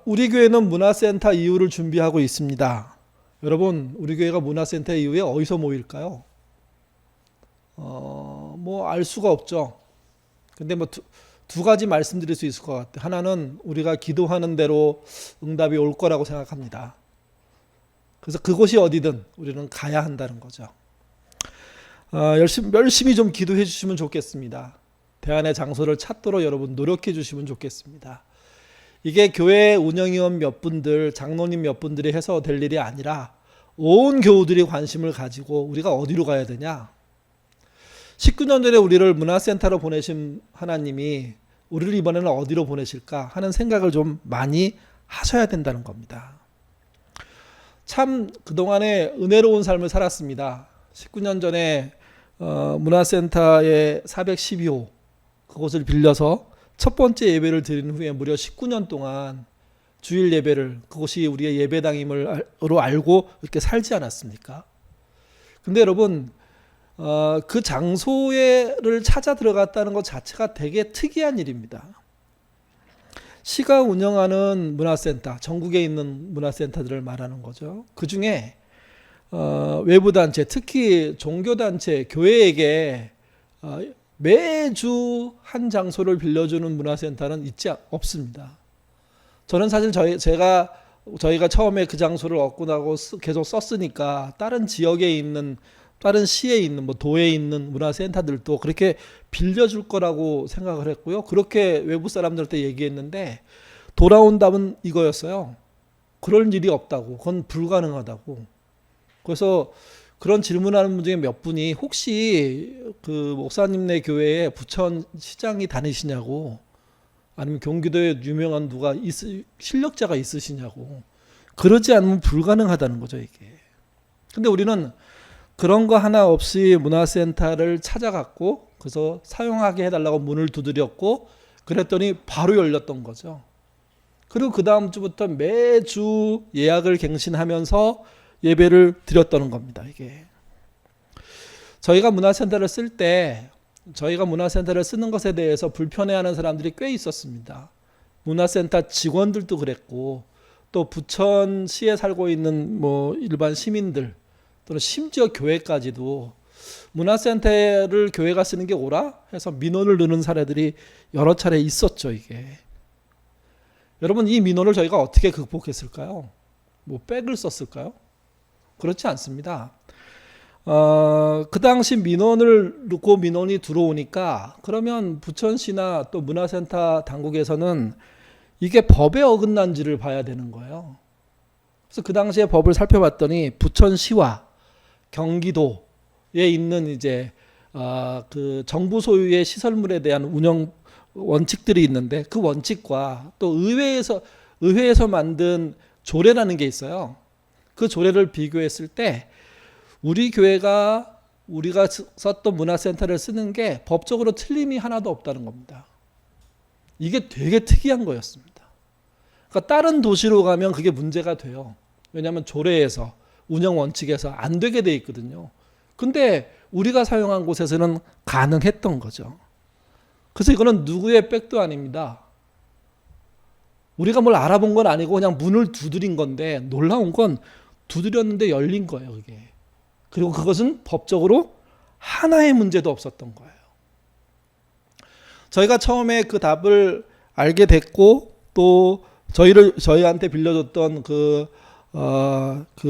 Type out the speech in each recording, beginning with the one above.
우리 교회는 문화센터 이후를 준비하고 있습니다. 여러분, 우리 교회가 문화센터 이후에 어디서 모일까요? 뭐 알 수가 없죠. 근데 뭐 두 가지 말씀드릴 수 있을 것 같아요. 하나는 우리가 기도하는 대로 응답이 올 거라고 생각합니다. 그래서 그곳이 어디든 우리는 가야 한다는 거죠. 열심히 좀 기도해 주시면 좋겠습니다. 대안의 장소를 찾도록 여러분 노력해 주시면 좋겠습니다. 이게 교회 운영위원 몇 분들, 장로님 몇 분들이 해서 될 일이 아니라 온 교우들이 관심을 가지고 우리가 어디로 가야 되냐? 19년 전에 우리를 문화센터로 보내신 하나님이 우리를 이번에는 어디로 보내실까 하는 생각을 좀 많이 하셔야 된다는 겁니다. 참 그동안에 은혜로운 삶을 살았습니다. 19년 전에 문화센터의 412호 그곳을 빌려서 첫 번째 예배를 드린 후에 무려 19년 동안 주일 예배를 그곳이 우리의 예배당임으로 알고 이렇게 살지 않았습니까? 근데 여러분 그 장소를 찾아 들어갔다는 것 자체가 되게 특이한 일입니다. 시가 운영하는 문화센터, 전국에 있는 문화센터들을 말하는 거죠. 그 중에 외부 단체, 특히 종교 단체, 교회에게 매주 한 장소를 빌려주는 문화센터는 있지 없습니다. 저는 사실 저희가 처음에 그 장소를 얻고 나고 계속 썼으니까 다른 지역에 있는 다른 시에 있는 뭐 도에 있는 문화센터들도 그렇게 빌려줄 거라고 생각을 했고요. 그렇게 외부 사람들한테 얘기했는데 돌아온 답은 이거였어요. 그럴 일이 없다고. 그건 불가능하다고. 그래서 그런 질문하는 분 중에 몇 분이 혹시 그 목사님네 교회에 부천 시장이 다니시냐고 아니면 경기도에 유명한 누가 실력자가 있으시냐고. 그러지 않으면 불가능하다는 거죠, 이게. 근데 우리는 그런 거 하나 없이 문화센터를 찾아갔고 그래서 사용하게 해달라고 문을 두드렸고 그랬더니 바로 열렸던 거죠. 그리고 그 다음 주부터 매주 예약을 갱신하면서 예배를 드렸다는 겁니다. 이게 저희가 문화센터를 쓰는 것에 대해서 불편해하는 사람들이 꽤 있었습니다. 문화센터 직원들도 그랬고 또 부천시에 살고 있는 뭐 일반 시민들 또는 심지어 교회까지도 문화센터를 교회가 쓰는 게 옳아? 해서 민원을 넣는 사례들이 여러 차례 있었죠, 이게. 여러분, 이 민원을 저희가 어떻게 극복했을까요? 뭐 백을 썼을까요? 그렇지 않습니다. 그 당시 민원을 넣고 민원이 들어오니까 그러면 부천시나 또 문화센터 당국에서는 이게 법에 어긋난지를 봐야 되는 거예요. 그래서 그 당시에 법을 살펴봤더니 부천시와 경기도에 있는 이제 그 정부 소유의 시설물에 대한 운영 원칙들이 있는데 그 원칙과 또 의회에서 만든 조례라는 게 있어요. 그 조례를 비교했을 때 우리가 썼던 문화센터를 쓰는 게 법적으로 틀림이 하나도 없다는 겁니다. 이게 되게 특이한 거였습니다. 그러니까 다른 도시로 가면 그게 문제가 돼요. 왜냐하면 조례에서 운영 원칙에서 안 되게 돼 있거든요. 근데 우리가 사용한 곳에서는 가능했던 거죠. 그래서 이거는 누구의 백도 아닙니다. 우리가 뭘 알아본 건 아니고 그냥 문을 두드린 건데 놀라운 건 두드렸는데 열린 거예요, 그게. 그리고 그것은 법적으로 하나의 문제도 없었던 거예요. 저희가 처음에 그 답을 알게 됐고 또 저희한테 빌려줬던 그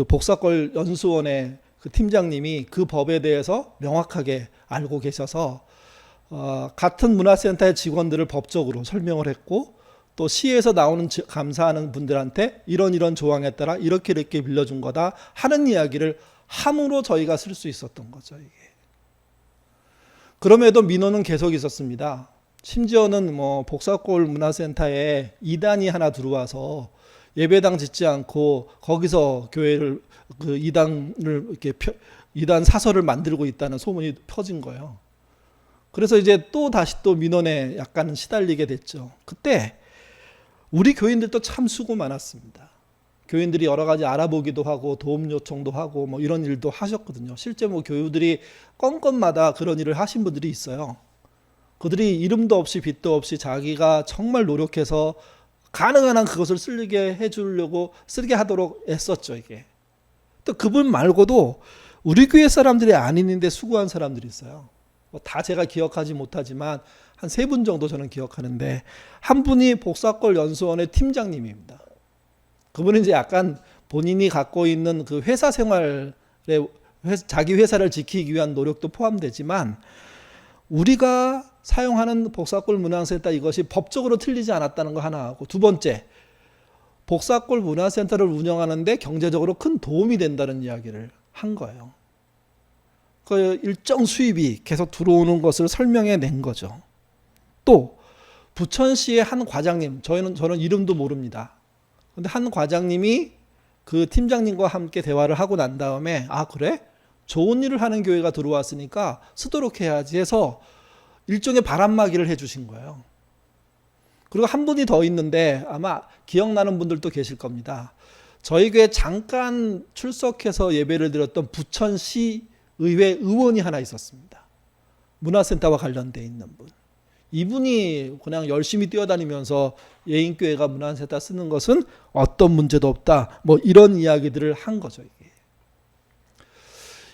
복사골 연수원의 그 팀장님이 그 법에 대해서 명확하게 알고 계셔서 같은 문화센터의 직원들을 법적으로 설명을 했고 또 시에서 나오는 감사하는 분들한테 이런 조항에 따라 이렇게 빌려준 거다 하는 이야기를 함으로 저희가 쓸 수 있었던 거죠. 이게. 그럼에도 민원은 계속 있었습니다. 심지어는 뭐 복사골 문화센터에 이단이 하나 들어와서 예배당 짓지 않고 거기서 교회를 그 이단을 이렇게 이단 사설을 만들고 있다는 소문이 퍼진 거예요. 그래서 이제 다시 민원에 약간 시달리게 됐죠. 그때 우리 교인들도 참 수고 많았습니다. 교인들이 여러 가지 알아보기도 하고 도움 요청도 하고 뭐 이런 일도 하셨거든요. 실제 뭐 교우들이 건건마다 그런 일을 하신 분들이 있어요. 그들이 이름도 없이 빚도 없이 자기가 정말 노력해서 가능한 한 그것을 쓰게 하도록 했었죠, 이게. 또 그분 말고도 우리 교회 사람들이 아닌데 수고한 사람들이 있어요. 다 제가 기억하지 못하지만 한 3분 정도 저는 기억하는데, 한 분이 복사골 연수원의 팀장님입니다. 그분은 이제 약간 본인이 갖고 있는 그 회사 생활에 자기 회사를 지키기 위한 노력도 포함되지만, 우리가 사용하는 복사골 문화센터 이것이 법적으로 틀리지 않았다는 거 하나 하고, 두 번째, 복사골 문화센터를 운영하는데 경제적으로 큰 도움이 된다는 이야기를 한 거예요. 그 일정 수입이 계속 들어오는 것을 설명해 낸 거죠. 또 부천시의 한 과장님, 저는 이름도 모릅니다. 근데 한 과장님이 그 팀장님과 함께 대화를 하고 난 다음에, 아 그래? 좋은 일을 하는 교회가 들어왔으니까 쓰도록 해야지 해서 일종의 바람막이를 해주신 거예요. 그리고 한 분이 더 있는데 아마 기억나는 분들도 계실 겁니다. 저희 교회 잠깐 출석해서 예배를 드렸던 부천시 의회 의원이 하나 있었습니다. 문화센터와 관련되어 있는 분. 이분이 그냥 열심히 뛰어다니면서 예인교회가 문화센터 쓰는 것은 어떤 문제도 없다, 뭐 이런 이야기들을 한 거죠. 이게.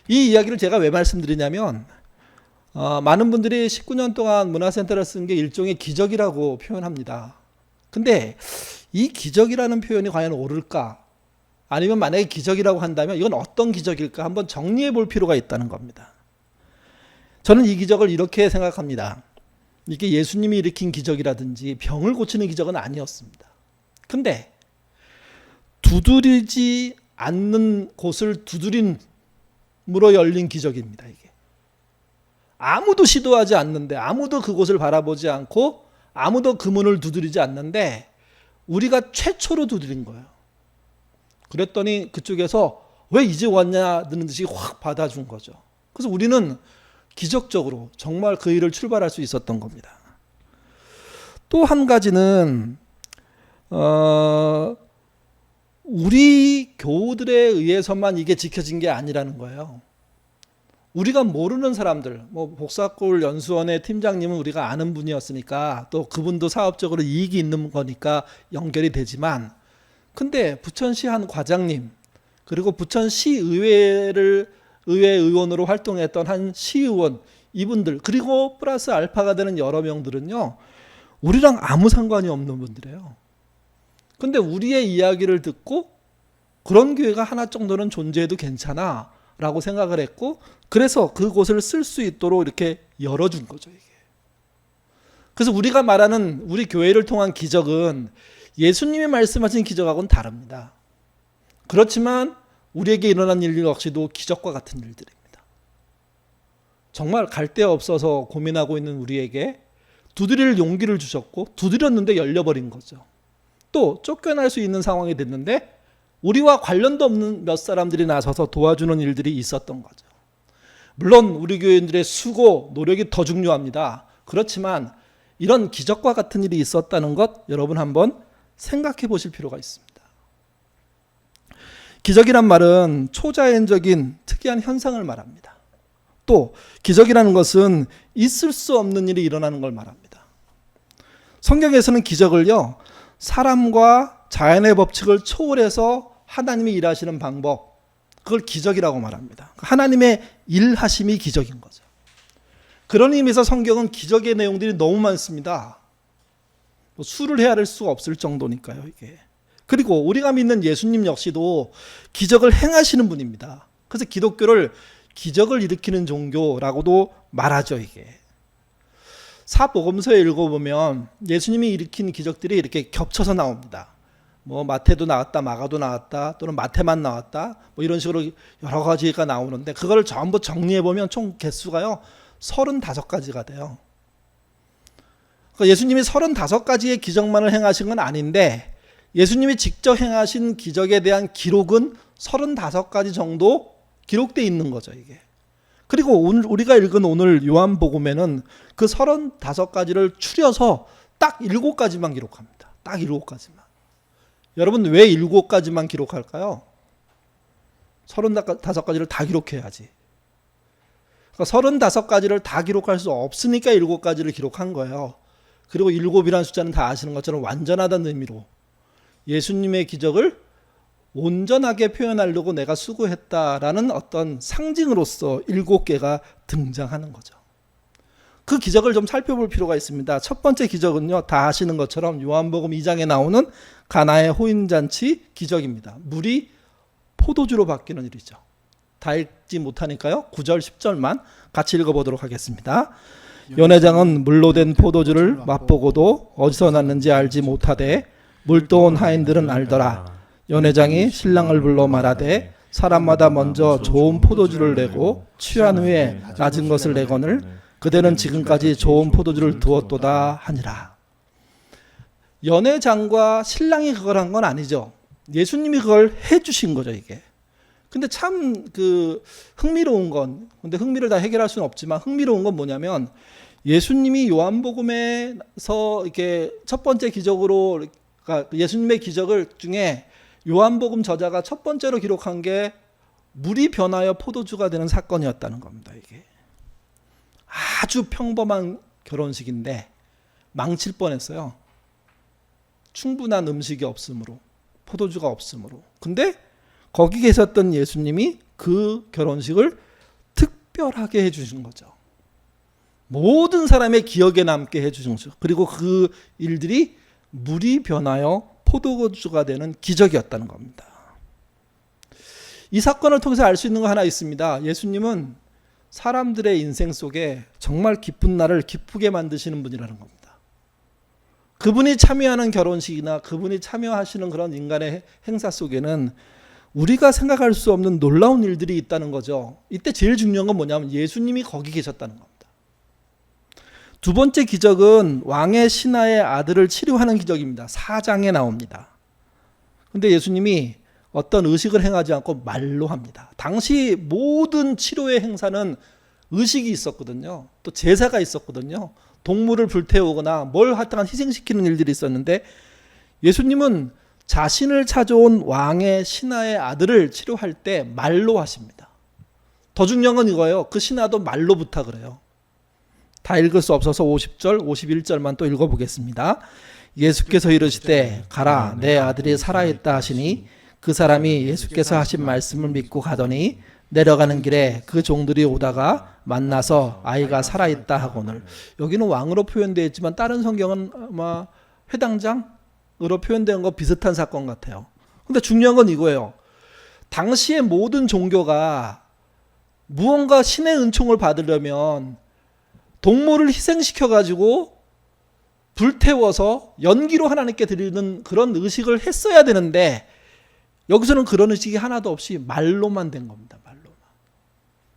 이 이야기를 제가 왜 말씀드리냐면, 많은 분들이 19년 동안 문화센터를 쓴 게 일종의 기적이라고 표현합니다. 근데 이 기적이라는 표현이 과연 옳을까? 아니면 만약에 기적이라고 한다면 이건 어떤 기적일까? 한번 정리해 볼 필요가 있다는 겁니다. 저는 이 기적을 이렇게 생각합니다. 이게 예수님이 일으킨 기적이라든지 병을 고치는 기적은 아니었습니다. 근데 두드리지 않는 곳을 두드림으로 열린 기적입니다. 이게. 아무도 시도하지 않는데, 아무도 그곳을 바라보지 않고, 아무도 그 문을 두드리지 않는데 우리가 최초로 두드린 거예요. 그랬더니 그쪽에서 왜 이제 왔냐는 듯이 확 받아준 거죠. 그래서 우리는 기적적으로 정말 그 일을 출발할 수 있었던 겁니다. 또 한 가지는 우리 교우들에 의해서만 이게 지켜진 게 아니라는 거예요. 우리가 모르는 사람들, 뭐 복사골 연수원의 팀장님은 우리가 아는 분이었으니까, 또 그분도 사업적으로 이익이 있는 거니까 연결이 되지만, 근데 부천시 한 과장님, 그리고 부천시 의회 의원으로 활동했던 한 시의원, 이분들, 그리고 플러스 알파가 되는 여러 명들은요, 우리랑 아무 상관이 없는 분들이에요. 근데 우리의 이야기를 듣고 그런 교회가 하나 정도는 존재해도 괜찮아 라고 생각을 했고, 그래서 그곳을 쓸 수 있도록 이렇게 열어준 거죠, 이게. 그래서 우리가 말하는 우리 교회를 통한 기적은 예수님이 말씀하신 기적하고는 다릅니다. 그렇지만 우리에게 일어난 일 역시도 기적과 같은 일들입니다. 정말 갈 데 없어서 고민하고 있는 우리에게 두드릴 용기를 주셨고, 두드렸는데 열려버린 거죠. 또 쫓겨날 수 있는 상황이 됐는데 우리와 관련도 없는 몇 사람들이 나서서 도와주는 일들이 있었던 거죠. 물론 우리 교인들의 수고, 노력이 더 중요합니다. 그렇지만 이런 기적과 같은 일이 있었다는 것 여러분 한번 생각해 보실 필요가 있습니다. 기적이란 말은 초자연적인 특이한 현상을 말합니다. 또 기적이라는 것은 있을 수 없는 일이 일어나는 걸 말합니다. 성경에서는 기적을요, 사람과 자연의 법칙을 초월해서 하나님이 일하시는 방법, 그걸 기적이라고 말합니다. 하나님의 일하심이 기적인 거죠. 그런 의미에서 성경은 기적의 내용들이 너무 많습니다. 수를 헤아릴 수가 없을 정도니까요, 이게. 그리고 우리가 믿는 예수님 역시도 기적을 행하시는 분입니다. 그래서 기독교를 기적을 일으키는 종교라고도 말하죠, 이게. 사복음서에 읽어보면 예수님이 일으킨 기적들이 이렇게 겹쳐서 나옵니다. 뭐 마태도 나왔다, 마가도 나왔다, 또는 마태만 나왔다, 뭐 이런 식으로 여러 가지가 나오는데, 그걸 전부 정리해보면 총 개수가요 35가지가 돼요. 그러니까 예수님이 35가지의 기적만을 행하신 건 아닌데, 예수님이 직접 행하신 기적에 대한 기록은 35가지 정도 기록되어 있는 거죠, 이게. 그리고 오늘 우리가 읽은 오늘 요한복음에는 그 35가지를 추려서 딱 7가지만 기록합니다. 딱 7가지만. 여러분 왜 7가지만 기록할까요? 35가지를 다 기록해야지. 그러니까 35가지를 다 기록할 수 없으니까 7가지를 기록한 거예요. 그리고 7이라는 숫자는 다 아시는 것처럼 완전하다는 의미로 예수님의 기적을 온전하게 표현하려고 내가 수고했다라는 어떤 상징으로서 7개가 등장하는 거죠. 그 기적을 좀 살펴볼 필요가 있습니다. 첫 번째 기적은요, 다 아시는 것처럼 요한복음 2장에 나오는 가나의 호인잔치 기적입니다. 물이 포도주로 바뀌는 일이죠. 다 읽지 못하니까요, 9절 10절만 같이 읽어보도록 하겠습니다. 연회장은 물로 된 포도주를 맛보고도 어디서 났는지 알지 못하되 물도온 하인들은 알더라. 연회장이 신랑을 불러 말하되 사람마다 먼저 좋은 포도주를 내고 취한 후에 낮은 것을 내거늘 그대는 지금까지 좋은 포도주를 두었도다 하니라. 연회장과 신랑이 그걸 한 건 아니죠. 예수님이 그걸 해주신 거죠, 이게. 근데 참 흥미로운 건, 근데 흥미를 다 해결할 수는 없지만 흥미로운 건 뭐냐면, 예수님이 요한복음에서 이렇게 첫 번째 기적으로, 그러니까 예수님의 기적을 중에 요한복음 저자가 첫 번째로 기록한 게 물이 변하여 포도주가 되는 사건이었다는 겁니다. 이게 아주 평범한 결혼식인데 망칠 뻔했어요. 충분한 음식이 없으므로, 포도주가 없으므로. 근데 거기 계셨던 예수님이 그 결혼식을 특별하게 해주신 거죠. 모든 사람의 기억에 남게 해주신 거죠. 그리고 그 일들이 물이 변하여 포도주가 되는 기적이었다는 겁니다. 이 사건을 통해서 알 수 있는 거 하나 있습니다. 예수님은 사람들의 인생 속에 정말 기쁜 날을 기쁘게 만드시는 분이라는 겁니다. 그분이 참여하는 결혼식이나 그분이 참여하시는 그런 인간의 행사 속에는 우리가 생각할 수 없는 놀라운 일들이 있다는 거죠. 이때 제일 중요한 건 뭐냐면 예수님이 거기 계셨다는 겁니다. 두 번째 기적은 왕의 신하의 아들을 치료하는 기적입니다. 4장에 나옵니다. 근데 예수님이 어떤 의식을 행하지 않고 말로 합니다. 당시 모든 치료의 행사는 의식이 있었거든요. 또 제사가 있었거든요. 동물을 불태우거나 뭘 하여튼 희생시키는 일들이 있었는데 예수님은 자신을 찾아온 왕의 신하의 아들을 치료할 때 말로 하십니다. 더 중요한 건 이거예요. 그 신하도 말로 부탁을 해요. 다 읽을 수 없어서 50절, 51절만 또 읽어보겠습니다. 예수께서 이르시되 가라 내 아들이 살아있다 하시니 그 사람이 예수께서 하신 말씀을 믿고 가더니 내려가는 길에 그 종들이 오다가 만나서 아이가 살아있다 하거늘. 여기는 왕으로 표현되어 있지만 다른 성경은 아마 회당장으로 표현된 거 비슷한 사건 같아요. 근데 중요한 건 이거예요. 당시의 모든 종교가 무언가 신의 은총을 받으려면 동물을 희생시켜가지고 불태워서 연기로 하나님께 드리는 그런 의식을 했어야 되는데 여기서는 그런 의식이 하나도 없이 말로만 된 겁니다. 말로만.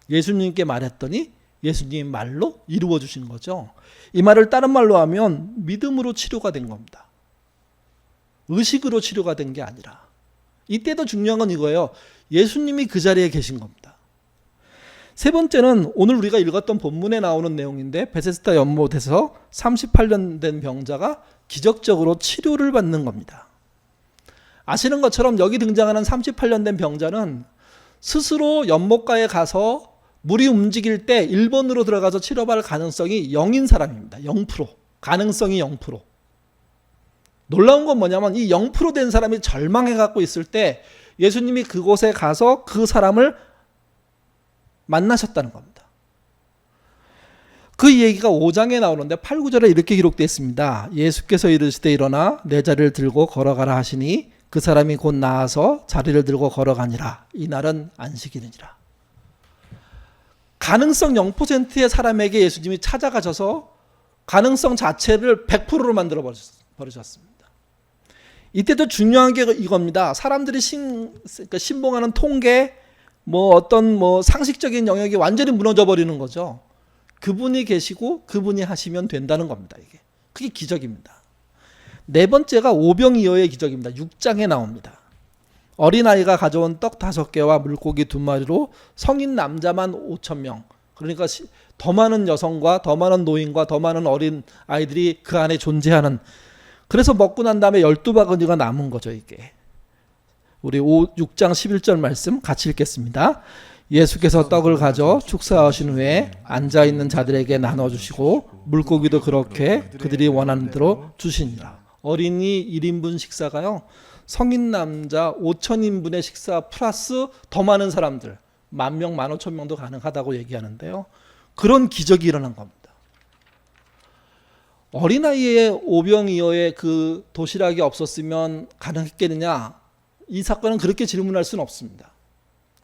예수님께 말했더니 예수님이 말로 이루어 주신 거죠. 이 말을 다른 말로 하면 믿음으로 치료가 된 겁니다. 의식으로 치료가 된 게 아니라. 이때도 중요한 건 이거예요. 예수님이 그 자리에 계신 겁니다. 세 번째는 오늘 우리가 읽었던 본문에 나오는 내용인데 베세스다 연못에서 38년 된 병자가 기적적으로 치료를 받는 겁니다. 아시는 것처럼 여기 등장하는 38년 된 병자는 스스로 연못가에 가서 물이 움직일 때 1번으로 들어가서 치료받을 가능성이 0인 사람입니다. 0%. 가능성이 0%. 놀라운 건 뭐냐면 이 0% 된 사람이 절망해 갖고 있을 때 예수님이 그곳에 가서 그 사람을 만나셨다는 겁니다. 그 얘기가 5장에 나오는데 8, 9절에 이렇게 기록되어 있습니다. 예수께서 이르시되 일어나 내 자리를 들고 걸어가라 하시니 그 사람이 곧 나아서 자리를 들고 걸어가니라. 이날은 안식일이니라. 가능성 0%의 사람에게 예수님이 찾아가셔서 가능성 자체를 100%로 만들어 버리셨습니다. 이때도 중요한 게 이겁니다. 사람들이 신봉하는 통계, 어떤 상식적인 영역이 완전히 무너져 버리는 거죠. 그분이 계시고 그분이 하시면 된다는 겁니다. 이게 그게 기적입니다. 네 번째가 오병이어의 기적입니다. 6장에 나옵니다. 어린아이가 가져온 떡 5개와 물고기 2마리로 성인 남자만 5,000명. 그러니까 더 많은 여성과 더 많은 노인과 더 많은 어린 아이들이 그 안에 존재하는. 그래서 먹고 난 다음에 12바구니가 남은 거죠. 이게 우리 6장 11절 말씀 같이 읽겠습니다. 예수께서 떡을 가져 축사하신 후에 앉아있는 자들에게 나눠주시고 물고기도 그렇게 그들이 원하는 대로 주시니라. 어린이 1인분 식사가요 성인 남자 5,000인분의 식사 플러스 더 많은 사람들 10,000명, 15,000명도 가능하다고 얘기하는데요. 그런 기적이 일어난 겁니다. 어린아이의 오병이어의 그 도시락이 없었으면 가능했겠느냐? 이 사건은 그렇게 질문할 수는 없습니다.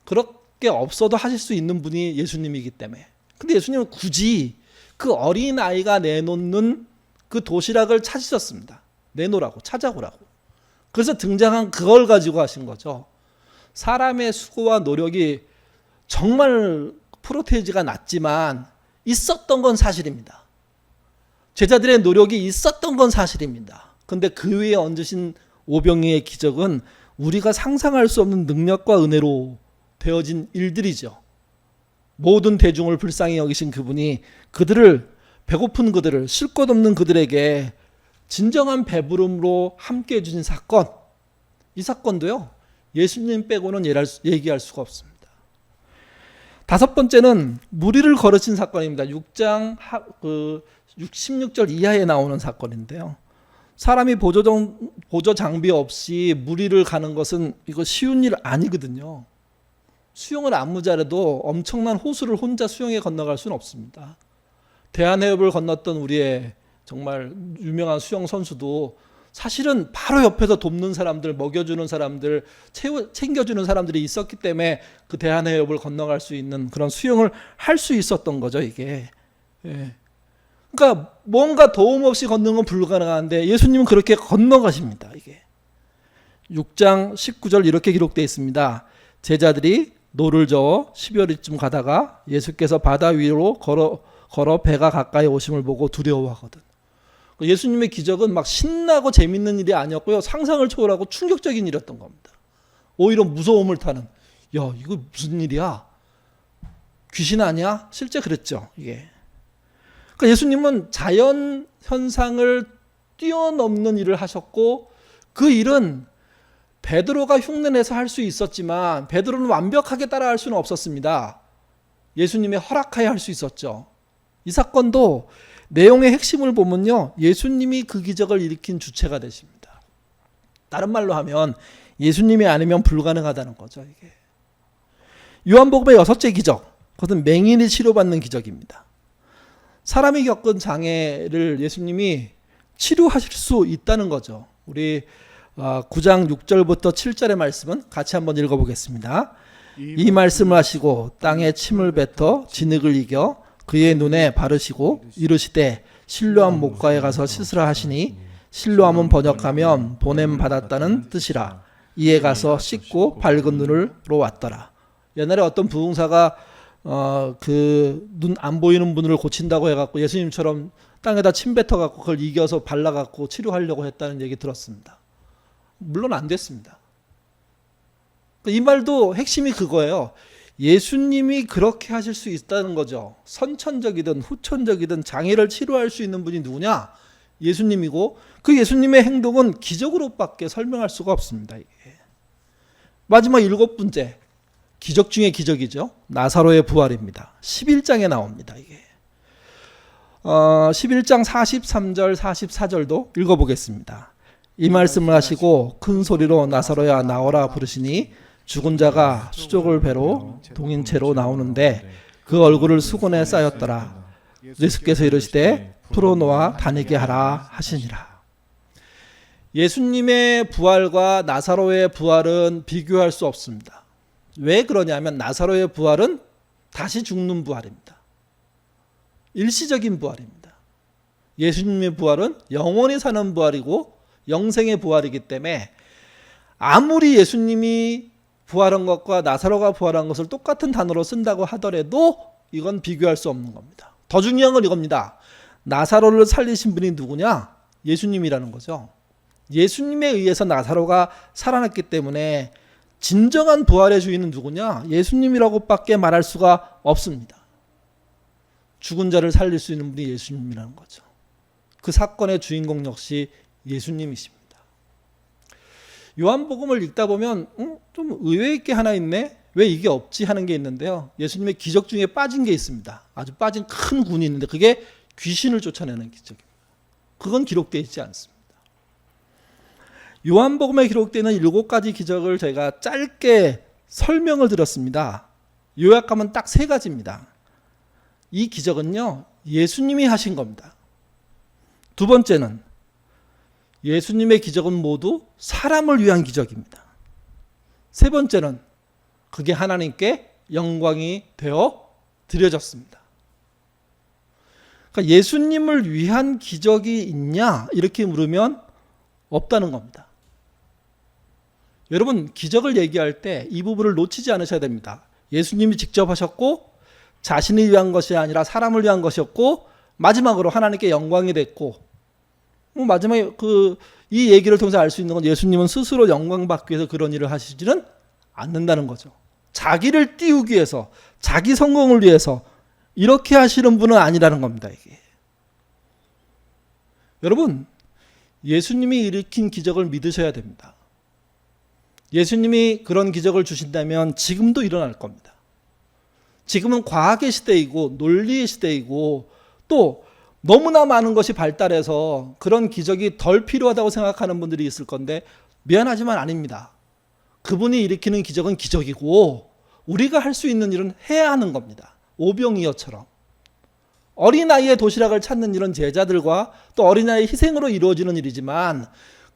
그렇게 없어도 하실 수 있는 분이 예수님이기 때문에. 근데 예수님은 굳이 그 어린아이가 내놓는 그 도시락을 찾으셨습니다. 내놓으라고, 찾아오라고. 그래서 등장한 그걸 가지고 하신 거죠. 사람의 수고와 노력이 정말 프로테이지가 낮지만 있었던 건 사실입니다. 제자들의 노력이 있었던 건 사실입니다. 근데 그 위에 얹으신 오병이의 기적은 우리가 상상할 수 없는 능력과 은혜로 되어진 일들이죠. 모든 대중을 불쌍히 여기신 그분이 그들을, 배고픈 그들을, 쉴 것 없는 그들에게 진정한 배부름으로 함께 해주신 사건, 이 사건도요 예수님 빼고는 얘기할 수가 없습니다. 다섯 번째는 무리를 거르신 사건입니다. 6장 16절 이하에 나오는 사건인데요. 사람이 보조 장비 없이 무리를 가는 것은 이거 쉬운 일 아니거든요. 수영을 아무 잘해도 엄청난 호수를 혼자 수영해 건너갈 수는 없습니다. 대한해협을 건넜던 우리의 정말 유명한 수영 선수도 사실은 바로 옆에서 돕는 사람들, 먹여주는 사람들, 챙겨주는 사람들이 있었기 때문에 그 대한해협을 건너갈 수 있는 그런 수영을 할 수 있었던 거죠, 이게. 예. 그러니까 뭔가 도움 없이 걷는 건 불가능한데 예수님은 그렇게 건너가십니다, 이게. 6장 19절 이렇게 기록되어 있습니다. 제자들이 노를 저어 10여리쯤 가다가 예수께서 바다 위로 걸어 배가 가까이 오심을 보고 두려워하거든. 예수님의 기적은 막 신나고 재밌는 일이 아니었고요. 상상을 초월하고 충격적인 일이었던 겁니다. 오히려 무서움을 타는, 야, 이거 무슨 일이야? 귀신 아니야? 실제 그랬죠, 이게. 그러니까 예수님은 자연 현상을 뛰어넘는 일을 하셨고 그 일은 베드로가 흉내내서 할 수 있었지만 베드로는 완벽하게 따라할 수는 없었습니다. 예수님의 허락하에 할 수 있었죠. 이 사건도 내용의 핵심을 보면요, 예수님이 그 기적을 일으킨 주체가 되십니다. 다른 말로 하면 예수님이 아니면 불가능하다는 거죠, 이게. 요한복음의 6째 기적, 그것은 맹인이 치료받는 기적입니다. 사람이 겪은 장애를 예수님이 치료하실 수 있다는 거죠. 우리 9장 6절부터 7절의 말씀은 같이 한번 읽어보겠습니다. 이 말씀을 하시고 땅에 침을 뱉어 진흙을 이겨 그의 눈에 바르시고 이르시되 실로암 목가에 가서 씻으라 하시니 실로암은 번역하면 보냄 받았다는 뜻이라. 이에 가서 씻고 밝은 눈으로 왔더라. 옛날에 어떤 부흥사가 그 눈 안 보이는 분을 고친다고 해갖고 예수님처럼 땅에다 침 뱉어갖고 그걸 이겨서 발라갖고 치료하려고 했다는 얘기 들었습니다. 물론 안 됐습니다. 이 말도 핵심이 그거예요. 예수님이 그렇게 하실 수 있다는 거죠. 선천적이든 후천적이든 장애를 치료할 수 있는 분이 누구냐? 예수님이고 그 예수님의 행동은 기적으로밖에 설명할 수가 없습니다, 이게. 마지막 7번째 기적 중의 기적이죠. 나사로의 부활입니다. 11장에 나옵니다, 이게. 11장 43절 44절도 읽어보겠습니다. 이 말씀을 하시고 큰 소리로 나사로야 나오라 부르시니 죽은 자가 수족을 배로 동인채로 나오는데 그 얼굴을 수건에 쌓였더라. 예수께서 이르시되 풀어놓아 다니게 하라 하시니라. 예수님의 부활과 나사로의 부활은 비교할 수 없습니다. 왜 그러냐면 나사로의 부활은 다시 죽는 부활입니다. 일시적인 부활입니다. 예수님의 부활은 영원히 사는 부활이고 영생의 부활이기 때문에 아무리 예수님이 부활한 것과 나사로가 부활한 것을 똑같은 단어로 쓴다고 하더라도 이건 비교할 수 없는 겁니다. 더 중요한 건 이겁니다. 나사로를 살리신 분이 누구냐? 예수님이라는 거죠. 예수님에 의해서 나사로가 살아났기 때문에 진정한 부활의 주인은 누구냐? 예수님이라고밖에 말할 수가 없습니다. 죽은 자를 살릴 수 있는 분이 예수님이라는 거죠. 그 사건의 주인공 역시 예수님이십니다. 요한복음을 읽다 보면 좀 의외의 게 하나 있네? 왜 이게 없지? 하는 게 있는데요. 예수님의 기적 중에 빠진 게 있습니다. 아주 빠진 큰 군이 있는데 그게 귀신을 쫓아내는 기적입니다. 그건 기록되어 있지 않습니다. 요한복음에 기록되는 7가지 기적을 제가 짧게 설명을 드렸습니다. 요약하면 딱 3가지입니다. 이 기적은요, 예수님이 하신 겁니다. 두 번째는 예수님의 기적은 모두 사람을 위한 기적입니다. 세 번째는 그게 하나님께 영광이 되어 드려졌습니다. 그러니까 예수님을 위한 기적이 있냐? 이렇게 물으면 없다는 겁니다. 여러분, 기적을 얘기할 때 이 부분을 놓치지 않으셔야 됩니다. 예수님이 직접 하셨고, 자신을 위한 것이 아니라 사람을 위한 것이었고, 마지막으로 하나님께 영광이 됐고, 마지막에 이 얘기를 통해서 알 수 있는 건 예수님은 스스로 영광 받기 위해서 그런 일을 하시지는 않는다는 거죠. 자기를 띄우기 위해서, 자기 성공을 위해서 이렇게 하시는 분은 아니라는 겁니다. 이게. 여러분, 예수님이 일으킨 기적을 믿으셔야 됩니다. 예수님이 그런 기적을 주신다면 지금도 일어날 겁니다. 지금은 과학의 시대이고 논리의 시대이고 또 너무나 많은 것이 발달해서 그런 기적이 덜 필요하다고 생각하는 분들이 있을 건데 미안하지만 아닙니다. 그분이 일으키는 기적은 기적이고 우리가 할 수 있는 일은 해야 하는 겁니다. 오병이어처럼. 어린아이의 도시락을 찾는 일은 제자들과 또 어린아이의 희생으로 이루어지는 일이지만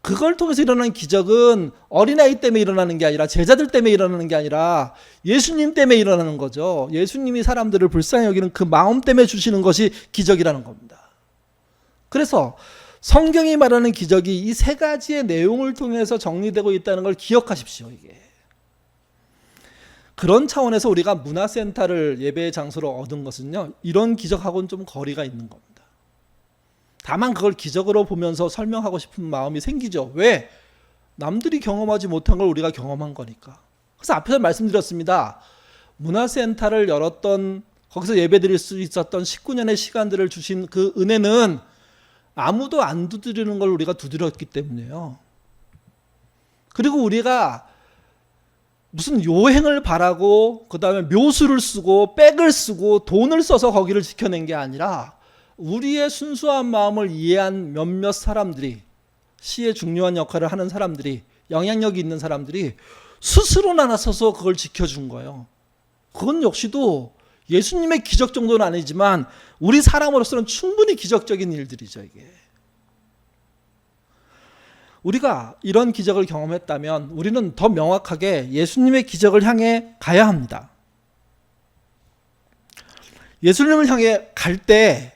그걸 통해서 일어나는 기적은 어린아이 때문에 일어나는 게 아니라 제자들 때문에 일어나는 게 아니라 예수님 때문에 일어나는 거죠. 예수님이 사람들을 불쌍히 여기는 그 마음 때문에 주시는 것이 기적이라는 겁니다. 그래서 성경이 말하는 기적이 이 3가지의 내용을 통해서 정리되고 있다는 걸 기억하십시오. 이게. 그런 차원에서 우리가 문화센터를 예배의 장소로 얻은 것은요, 이런 기적하고는 좀 거리가 있는 겁니다. 다만 그걸 기적으로 보면서 설명하고 싶은 마음이 생기죠. 왜? 남들이 경험하지 못한 걸 우리가 경험한 거니까. 그래서 앞에서 말씀드렸습니다. 문화센터를 열었던, 거기서 예배드릴 수 있었던 19년의 시간들을 주신 그 은혜는 아무도 안 두드리는 걸 우리가 두드렸기 때문에요. 그리고 우리가 무슨 요행을 바라고 그 다음에 묘수를 쓰고 백을 쓰고 돈을 써서 거기를 지켜낸 게 아니라 우리의 순수한 마음을 이해한 몇몇 사람들이, 시의 중요한 역할을 하는 사람들이, 영향력이 있는 사람들이 스스로 나서서 그걸 지켜준 거예요. 그건 역시도 예수님의 기적 정도는 아니지만 우리 사람으로서는 충분히 기적적인 일들이죠. 이게. 우리가 이런 기적을 경험했다면 우리는 더 명확하게 예수님의 기적을 향해 가야 합니다. 예수님을 향해 갈 때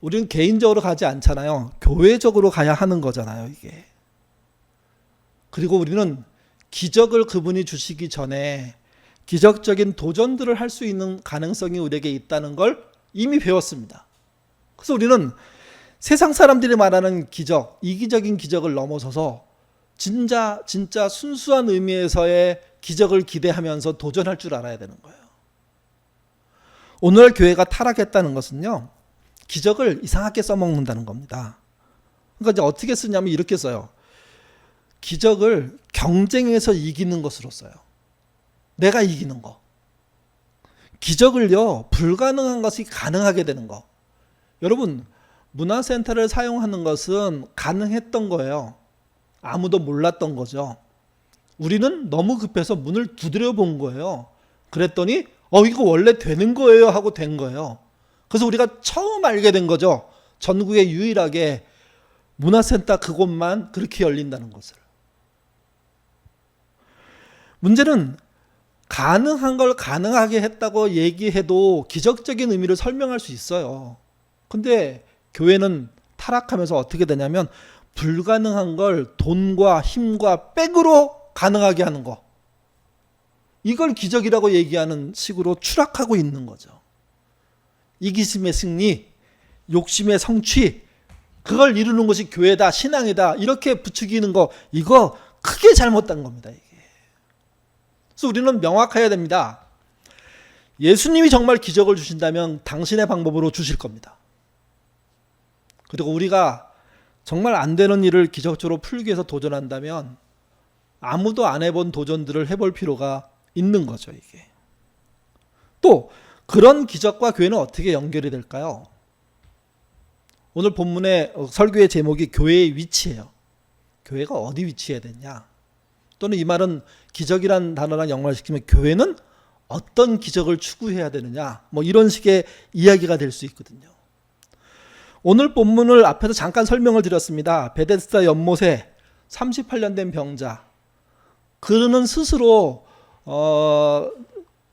우리는 개인적으로 가지 않잖아요. 교회적으로 가야 하는 거잖아요, 이게. 그리고 우리는 기적을 그분이 주시기 전에 기적적인 도전들을 할 수 있는 가능성이 우리에게 있다는 걸 이미 배웠습니다. 그래서 우리는 세상 사람들이 말하는 기적, 이기적인 기적을 넘어서서 진짜 순수한 의미에서의 기적을 기대하면서 도전할 줄 알아야 되는 거예요. 오늘 교회가 타락했다는 것은요, 기적을 이상하게 써먹는다는 겁니다. 그러니까 이제 어떻게 쓰냐면 이렇게 써요. 기적을 경쟁에서 이기는 것으로 써요. 내가 이기는 거. 기적을요, 불가능한 것이 가능하게 되는 거. 여러분, 문화센터를 사용하는 것은 가능했던 거예요. 아무도 몰랐던 거죠. 우리는 너무 급해서 문을 두드려 본 거예요. 그랬더니 이거 원래 되는 거예요 하고 된 거예요. 그래서 우리가 처음 알게 된 거죠. 전국에 유일하게 문화센터 그곳만 그렇게 열린다는 것을. 문제는 가능한 걸 가능하게 했다고 얘기해도 기적적인 의미를 설명할 수 있어요. 근데 교회는 타락하면서 어떻게 되냐면 불가능한 걸 돈과 힘과 백으로 가능하게 하는 거. 이걸 기적이라고 얘기하는 식으로 추락하고 있는 거죠. 이기심의 승리, 욕심의 성취, 그걸 이루는 것이 교회다, 신앙이다, 이렇게 부추기는 거, 이거 크게 잘못된 겁니다. 이게. 그래서 우리는 명확해야 됩니다. 예수님이 정말 기적을 주신다면 당신의 방법으로 주실 겁니다. 그리고 우리가 정말 안 되는 일을 기적적으로 풀기 위해서 도전한다면 아무도 안 해본 도전들을 해볼 필요가 있는 거죠. 이게. 또 그런 기적과 교회는 어떻게 연결이 될까요? 오늘 본문의 설교의 제목이 교회의 위치예요. 교회가 어디 위치해야 되냐? 또는 이 말은 기적이란 단어랑 연관시키면 교회는 어떤 기적을 추구해야 되느냐? 뭐 이런 식의 이야기가 될 수 있거든요. 오늘 본문을 앞에서 잠깐 설명을 드렸습니다. 베데스다 연못에 38년 된 병자. 그는 스스로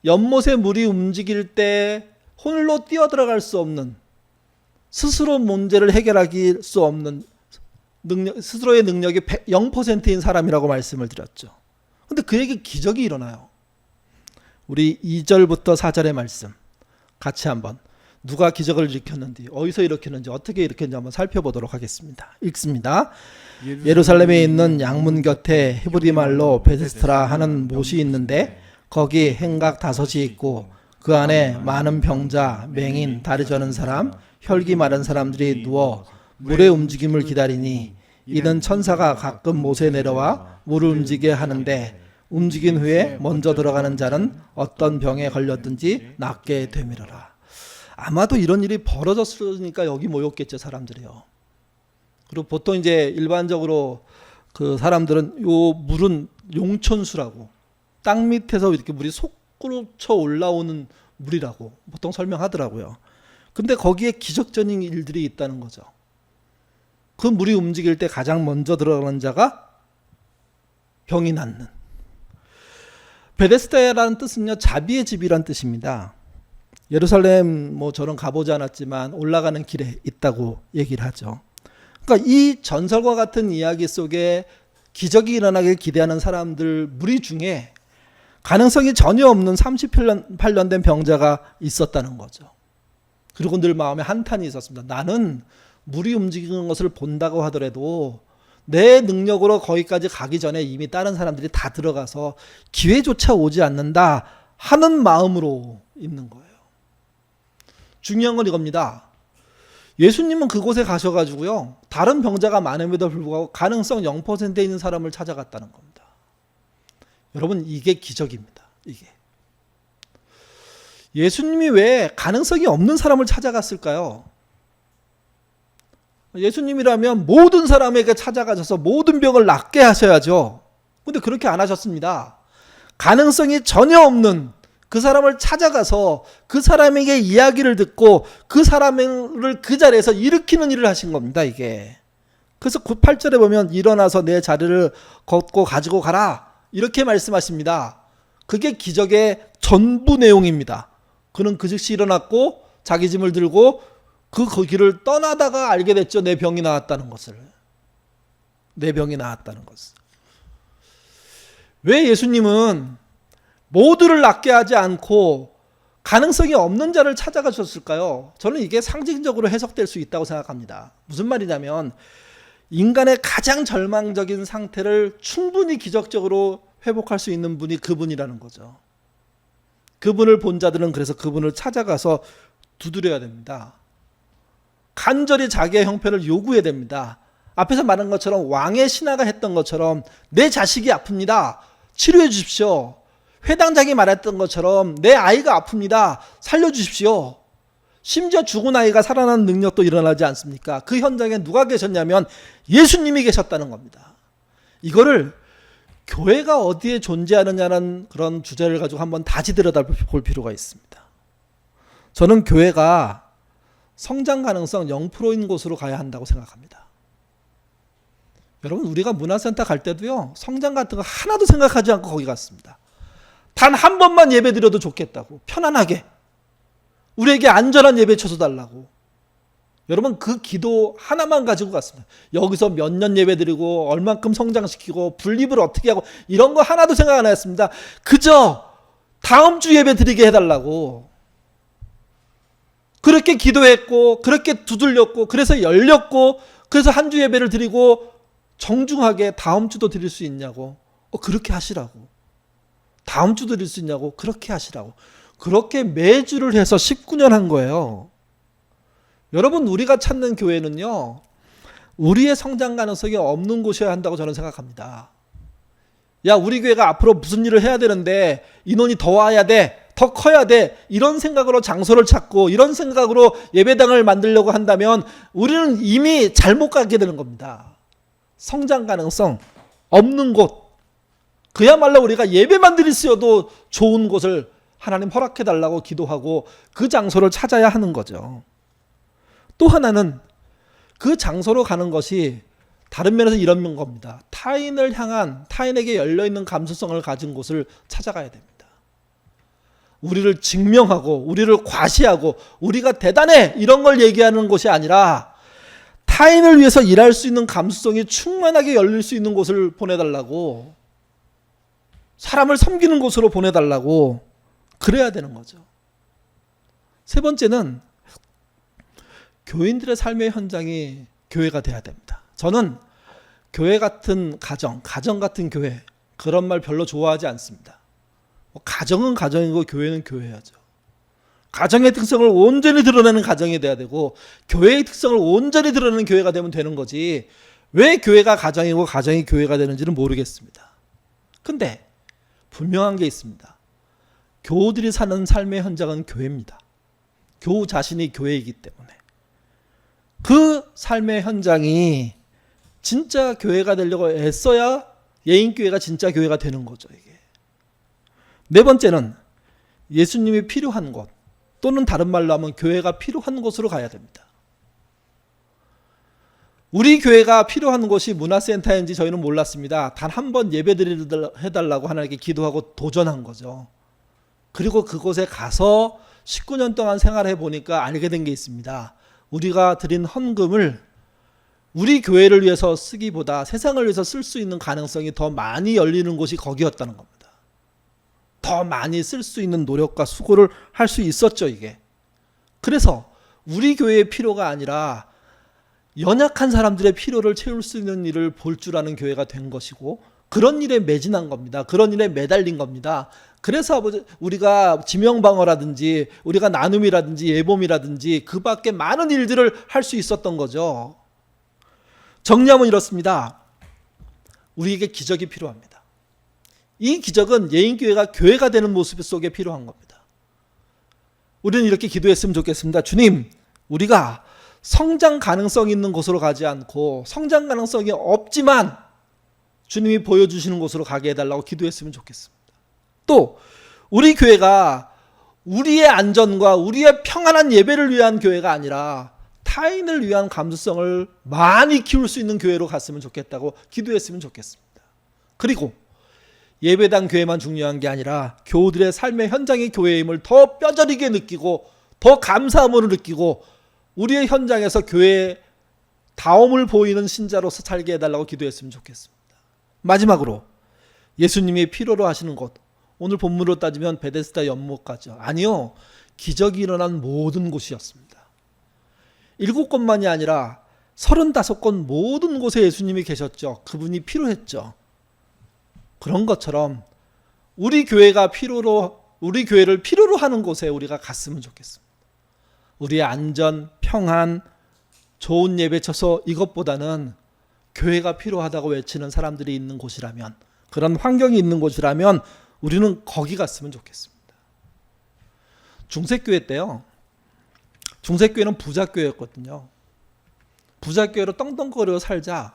연못에 물이 움직일 때 홀로 뛰어들어갈 수 없는, 스스로 문제를 해결하기 수 없는 스스로의 능력이 0%인 사람이라고 말씀을 드렸죠. 근데 그에게 기적이 일어나요. 우리 2절부터 4절의 말씀 같이 한번, 누가 기적을 일으켰는지, 어디서 일으켰는지, 어떻게 일으켰는지 한번 살펴보도록 하겠습니다. 읽습니다. 예루살렘에 있는 양문 곁에 히브리 말로 베데스다라 하는 못이 있는데 거기 행각 5이 있고 그 안에 많은 병자, 맹인, 다리 저는 사람, 혈기 마른 사람들이 누워 물의 움직임을 기다리니 이는 천사가 가끔 못에 내려와 물을 움직이게 하는데 움직인 후에 먼저 들어가는 자는 어떤 병에 걸렸든지 낫게 되밀어라. 아마도 이런 일이 벌어졌으니까 여기 모였겠죠, 사람들이요. 그리고 보통 이제 일반적으로 그 사람들은 요 물은 용천수라고, 땅 밑에서 이렇게 물이 솟구쳐 올라오는 물이라고 보통 설명하더라고요. 근데 거기에 기적적인 일들이 있다는 거죠. 그 물이 움직일 때 가장 먼저 들어가는 자가 병이 낫는. 베데스다라는 뜻은요, 자비의 집이란 뜻입니다. 예루살렘 뭐 저는 가보지 않았지만 올라가는 길에 있다고 얘기를 하죠. 그러니까 이 전설과 같은 이야기 속에 기적이 일어나길 기대하는 사람들 무리 중에 가능성이 전혀 없는 38년 된 병자가 있었다는 거죠. 그리고 늘 마음에 한탄이 있었습니다. 나는 물이 움직이는 것을 본다고 하더라도 내 능력으로 거기까지 가기 전에 이미 다른 사람들이 다 들어가서 기회조차 오지 않는다 하는 마음으로 있는 거예요. 중요한 건 이겁니다. 예수님은 그곳에 가셔가지고요, 다른 병자가 많음에도 불구하고 가능성 0%에 있는 사람을 찾아갔다는 겁니다. 여러분, 이게 기적입니다. 이게. 예수님이 왜 가능성이 없는 사람을 찾아갔을까요? 예수님이라면 모든 사람에게 찾아가셔서 모든 병을 낫게 하셔야죠. 근데 그렇게 안 하셨습니다. 가능성이 전혀 없는 그 사람을 찾아가서 그 사람에게 이야기를 듣고 그 사람을 그 자리에서 일으키는 일을 하신 겁니다, 이게. 그래서 8절에 보면 일어나서 내 자리를 걷고 가지고 가라, 이렇게 말씀하십니다. 그게 기적의 전부 내용입니다. 그는 그 즉시 일어났고 자기 짐을 들고 그 길을 떠나다가 알게 됐죠. 내 병이 나았다는 것을. 내 병이 나았다는 것을. 왜 예수님은 모두를 낫게 하지 않고 가능성이 없는 자를 찾아가셨을까요? 저는 이게 상징적으로 해석될 수 있다고 생각합니다. 무슨 말이냐면 인간의 가장 절망적인 상태를 충분히 기적적으로 회복할 수 있는 분이 그분이라는 거죠. 그분을 본 자들은 그래서 그분을 찾아가서 두드려야 됩니다. 간절히 자기의 형편을 요구해야 됩니다. 앞에서 말한 것처럼 왕의 신하가 했던 것처럼 내 자식이 아픕니다. 치료해 주십시오. 회당장이 말했던 것처럼 내 아이가 아픕니다. 살려주십시오. 심지어 죽은 아이가 살아나는 능력도 일어나지 않습니까? 그 현장에 누가 계셨냐면 예수님이 계셨다는 겁니다. 이거를 교회가 어디에 존재하느냐는 그런 주제를 가지고 한번 다시 들여다볼 필요가 있습니다. 저는 교회가 성장 가능성 0%인 곳으로 가야 한다고 생각합니다. 여러분, 우리가 문화센터 갈 때도요, 성장 같은 거 하나도 생각하지 않고 거기 갔습니다. 단 한 번만 예배 드려도 좋겠다고, 편안하게 우리에게 안전한 예배 쳐줘달라고. 여러분, 그 기도 하나만 가지고 갔습니다. 여기서 몇 년 예배 드리고 얼만큼 성장시키고 분립을 어떻게 하고 이런 거 하나도 생각 안 했습니다. 그저 다음 주 예배 드리게 해달라고. 그렇게 기도했고 그렇게 두들렸고 그래서 열렸고 그래서 한 주 예배를 드리고 정중하게 다음 주도 드릴 수 있냐고. 그렇게 하시라고. 다음 주 드릴 수 있냐고. 그렇게 하시라고. 그렇게 매주를 해서 19년 한 거예요. 여러분, 우리가 찾는 교회는요, 우리의 성장 가능성이 없는 곳이어야 한다고 저는 생각합니다. 야, 우리 교회가 앞으로 무슨 일을 해야 되는데 인원이 더 와야 돼, 더 커야 돼, 이런 생각으로 장소를 찾고 이런 생각으로 예배당을 만들려고 한다면 우리는 이미 잘못 가게 되는 겁니다. 성장 가능성 없는 곳, 그야말로 우리가 예배만 드릴 수 있어도 좋은 곳을 하나님 허락해 달라고 기도하고 그 장소를 찾아야 하는 거죠. 또 하나는 그 장소로 가는 것이 다른 면에서 이런 겁니다. 타인을 향한, 타인에게 열려있는 감수성을 가진 곳을 찾아가야 됩니다. 우리를 증명하고 우리를 과시하고 우리가 대단해 이런 걸 얘기하는 곳이 아니라 타인을 위해서 일할 수 있는 감수성이 충만하게 열릴 수 있는 곳을 보내달라고, 사람을 섬기는 곳으로 보내달라고 그래야 되는 거죠. 세 번째는 교인들의 삶의 현장이 교회가 돼야 됩니다. 저는 교회 같은 가정 같은 교회, 그런 말 별로 좋아하지 않습니다. 가정은 가정이고 교회는 교회야죠. 가정의 특성을 온전히 드러내는 가정이 돼야 되고 교회의 특성을 온전히 드러내는 교회가 되면 되는 거지, 왜 교회가 가정이고 가정이 교회가 되는지는 모르겠습니다. 근데 분명한 게 있습니다. 교우들이 사는 삶의 현장은 교회입니다. 교우 자신이 교회이기 때문에 그 삶의 현장이 진짜 교회가 되려고 애써야 예인교회가 진짜 교회가 되는 거죠. 이게. 네 번째는 예수님이 필요한 곳, 또는 다른 말로 하면 교회가 필요한 곳으로 가야 됩니다. 우리 교회가 필요한 곳이 문화센터인지 저희는 몰랐습니다. 단 한 번 예배드리려 해달라고 하나님께 기도하고 도전한 거죠. 그리고 그곳에 가서 19년 동안 생활해 보니까 알게 된 게 있습니다. 우리가 드린 헌금을 우리 교회를 위해서 쓰기보다 세상을 위해서 쓸 수 있는 가능성이 더 많이 열리는 곳이 거기였다는 겁니다. 더 많이 쓸 수 있는 노력과 수고를 할 수 있었죠, 이게. 그래서 우리 교회의 필요가 아니라 연약한 사람들의 필요를 채울 수 있는 일을 볼 줄 아는 교회가 된 것이고, 그런 일에 매진한 겁니다. 그런 일에 매달린 겁니다. 그래서 우리가 지명방어라든지 우리가 나눔이라든지 예봄이라든지 그 밖에 많은 일들을 할 수 있었던 거죠. 정리하면 이렇습니다. 우리에게 기적이 필요합니다. 이 기적은 예인교회가 교회가 되는 모습 속에 필요한 겁니다. 우리는 이렇게 기도했으면 좋겠습니다. 주님, 우리가 성장 가능성 있는 곳으로 가지 않고 성장 가능성이 없지만 주님이 보여주시는 곳으로 가게 해달라고 기도했으면 좋겠습니다. 또 우리 교회가 우리의 안전과 우리의 평안한 예배를 위한 교회가 아니라 타인을 위한 감수성을 많이 키울 수 있는 교회로 갔으면 좋겠다고 기도했으면 좋겠습니다. 그리고 예배당 교회만 중요한 게 아니라 교우들의 삶의 현장이 교회임을 더 뼈저리게 느끼고 더 감사함으로 느끼고 우리의 현장에서 교회의 다움을 보이는 신자로서 살게 해달라고 기도했으면 좋겠습니다. 마지막으로 예수님이 필요로 하시는 곳, 오늘 본문으로 따지면 베데스다 연못가죠. 아니요, 기적이 일어난 모든 곳이었습니다. 7곳만이 아니라 35곳 모든 곳에 예수님이 계셨죠. 그분이 필요했죠. 그런 것처럼 우리 교회를 필요로 하는 곳에 우리가 갔으면 좋겠습니다. 우리의 안전, 평안, 좋은 예배 쳐서 이것보다는 교회가 필요하다고 외치는 사람들이 있는 곳이라면, 그런 환경이 있는 곳이라면 우리는 거기 갔으면 좋겠습니다. 중세교회 때요, 중세교회는 부자교회였거든요. 부자교회로 떵떵거리고 살자,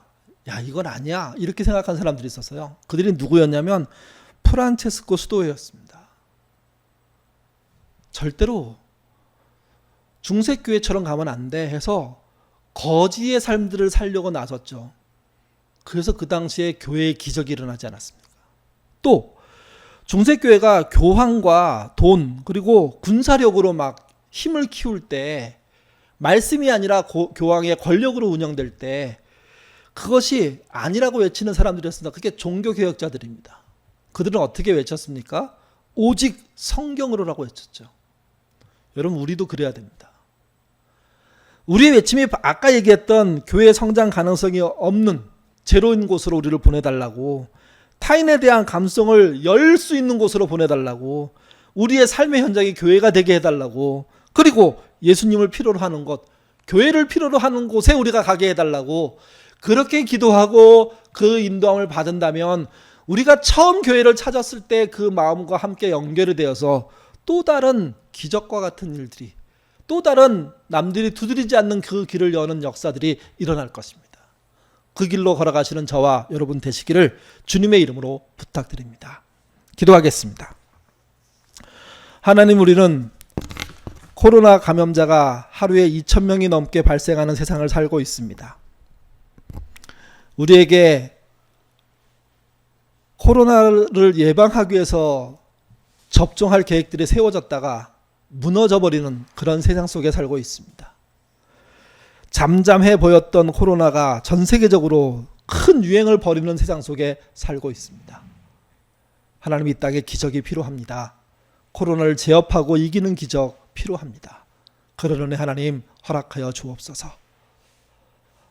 야 이건 아니야, 이렇게 생각한 사람들이 있었어요. 그들이 누구였냐면 프란체스코 수도회였습니다. 절대로 중세교회처럼 가면 안 돼 해서 거지의 삶들을 살려고 나섰죠. 그래서 그 당시에 교회의 기적이 일어나지 않았습니까? 또 중세교회가 교황과 돈 그리고 군사력으로 막 힘을 키울 때, 말씀이 아니라 교황의 권력으로 운영될 때 그것이 아니라고 외치는 사람들이었습니다. 그게 종교개혁자들입니다. 그들은 어떻게 외쳤습니까? 오직 성경으로라고 외쳤죠. 여러분, 우리도 그래야 됩니다. 우리의 외침이 아까 얘기했던 교회 성장 가능성이 없는 제로인 곳으로 우리를 보내달라고, 타인에 대한 감성을 열 수 있는 곳으로 보내달라고, 우리의 삶의 현장이 교회가 되게 해달라고, 그리고 예수님을 필요로 하는 곳, 교회를 필요로 하는 곳에 우리가 가게 해달라고 그렇게 기도하고 그 인도함을 받은다면 우리가 처음 교회를 찾았을 때 그 마음과 함께 연결이 되어서 또 다른 기적과 같은 일들이, 또 다른 남들이 두드리지 않는 그 길을 여는 역사들이 일어날 것입니다. 그 길로 걸어가시는 저와 여러분 되시기를 주님의 이름으로 부탁드립니다. 기도하겠습니다. 하나님, 우리는 코로나 감염자가 하루에 2,000명이 넘게 발생하는 세상을 살고 있습니다. 우리에게 코로나를 예방하기 위해서 접종할 계획들이 세워졌다가 무너져버리는 그런 세상 속에 살고 있습니다. 잠잠해 보였던 코로나가 전 세계적으로 큰 유행을 벌이는 세상 속에 살고 있습니다. 하나님, 이 땅에 기적이 필요합니다. 코로나를 제압하고 이기는 기적 필요합니다. 그러려니 하나님 허락하여 주옵소서.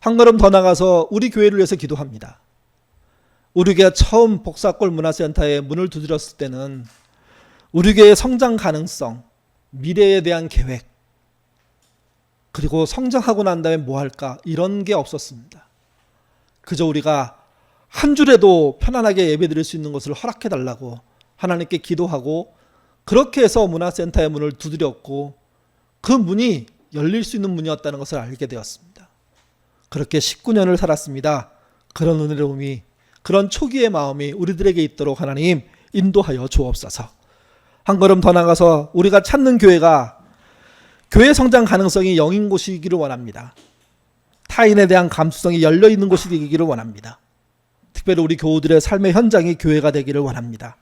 한 걸음 더 나가서 우리 교회를 위해서 기도합니다. 우리 교회가 처음 복사골 문화센터에 문을 두드렸을 때는 우리 교회의 성장 가능성, 미래에 대한 계획, 그리고 성장하고 난 다음에 뭐 할까, 이런 게 없었습니다. 그저 우리가 한 주라도 편안하게 예배드릴 수 있는 것을 허락해 달라고 하나님께 기도하고, 그렇게 해서 문화센터의 문을 두드렸고 그 문이 열릴 수 있는 문이었다는 것을 알게 되었습니다. 그렇게 19년을 살았습니다. 그런 은혜로움이, 그런 초기의 마음이 우리들에게 있도록 하나님 인도하여 주옵소서. 한 걸음 더 나가서 우리가 찾는 교회가 교회 성장 가능성이 영인 곳이기를 원합니다. 타인에 대한 감수성이 열려있는 곳이 되기를 원합니다. 특별히 우리 교우들의 삶의 현장이 교회가 되기를 원합니다.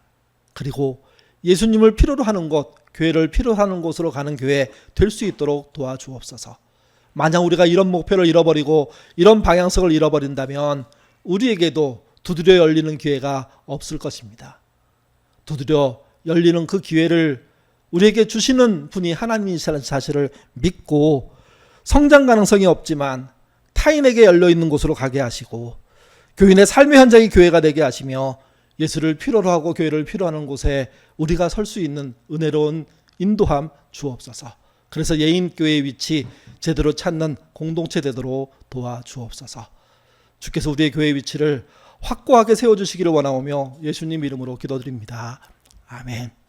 그리고 예수님을 필요로 하는 곳, 교회를 필요로 하는 곳으로 가는 교회 될 수 있도록 도와주옵소서. 만약 우리가 이런 목표를 잃어버리고 이런 방향성을 잃어버린다면 우리에게도 두드려 열리는 기회가 없을 것입니다. 두드려 열리는 그 기회를 우리에게 주시는 분이 하나님이시라는 사실을 믿고, 성장 가능성이 없지만 타인에게 열려있는 곳으로 가게 하시고 교인의 삶의 현장이 교회가 되게 하시며, 예수를 필요로 하고 교회를 필요로 하는 곳에 우리가 설 수 있는 은혜로운 인도함 주옵소서. 그래서 예인교회의 위치 제대로 찾는 공동체 되도록 도와주옵소서. 주께서 우리의 교회의 위치를 확고하게 세워주시기를 원하오며 예수님 이름으로 기도드립니다. 아멘.